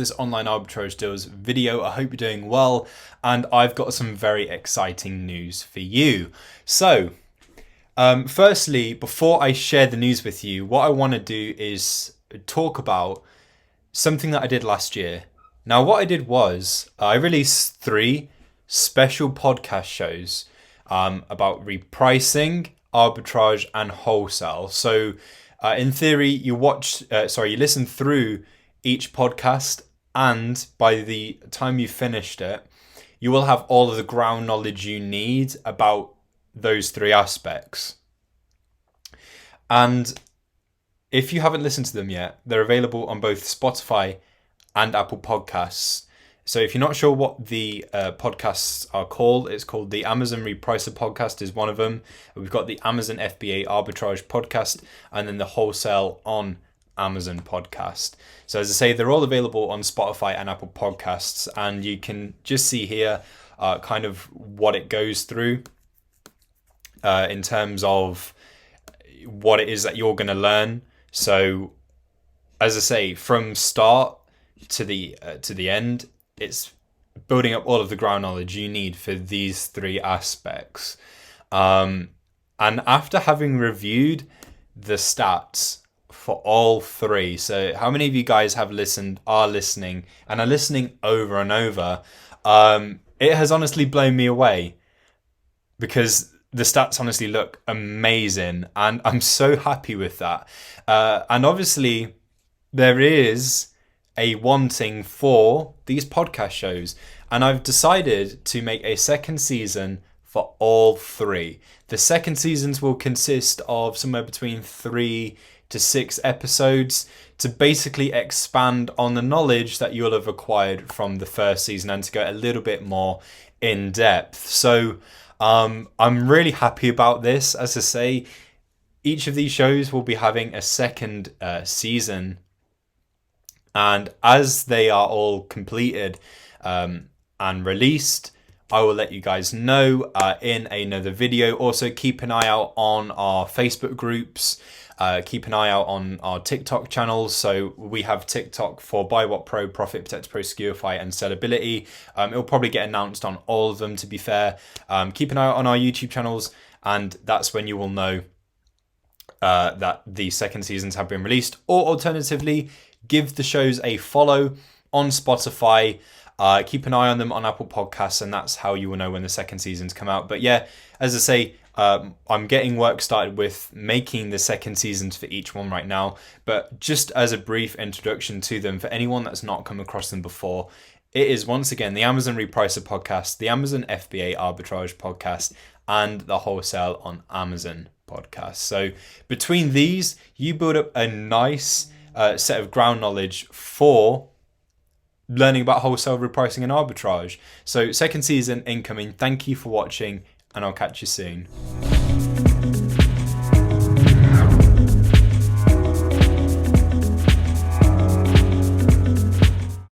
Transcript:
this online arbitrage deals video. I hope you're doing well, and I've got some very exciting news for you. So, firstly, before I share the news with you, what I want to do is talk about something that I did last year. Now, what I did was I released 3 special podcast shows about repricing, arbitrage, and wholesale. So, in theory, you listen through each podcast, and by the time you finished it, you will have all of the ground knowledge you need about those 3 aspects. And if you haven't listened to them yet, they're available on both Spotify and Apple Podcasts. So if you're not sure what the podcasts are called, it's called the Amazon Repricer Podcast is one of them. We've got the Amazon FBA Arbitrage Podcast, and then the Wholesale on Amazon Podcast. So as I say, they're all available on Spotify and Apple Podcasts, and you can just see here kind of what it goes through in terms of what it is that you're going to learn. So as I say, from start to the end, it's building up all of the ground knowledge you need for these 3 aspects. And after having reviewed the stats for all 3, so how many of you guys have listened, are listening, and are listening over and over, it has honestly blown me away, because the stats honestly look amazing, and I'm so happy with that. And obviously, there is a wanting for these podcast shows, and I've decided to make a second season for all 3. The second seasons will consist of somewhere between 3 to 6 episodes to basically expand on the knowledge that you'll have acquired from the first season and to go a little bit more in depth. So I'm really happy about this. As I say, each of these shows will be having a second season. And as they are all completed and released, I will let you guys know in another video. Also, keep an eye out on our Facebook groups. Keep an eye out on our TikTok channels. So we have TikTok for Buy What Pro, Profit Protect Pro, Skewify, and Sellability. It'll probably get announced on all of them, to be fair. Keep an eye out on our YouTube channels, and that's when you will know that the second seasons have been released. Or alternatively, give the shows a follow on Spotify. Keep an eye on them on Apple Podcasts, and that's how you will know when the second seasons come out. But yeah, as I say, I'm getting work started with making the second seasons for each one right now. But just as a brief introduction to them, for anyone that's not come across them before, it is once again the Amazon Repricer Podcast, the Amazon FBA Arbitrage Podcast, and the Wholesale on Amazon Podcast. So between these, you build up a nice set of ground knowledge for learning about wholesale repricing and arbitrage. So second season incoming. Thank you for watching, and I'll catch you soon.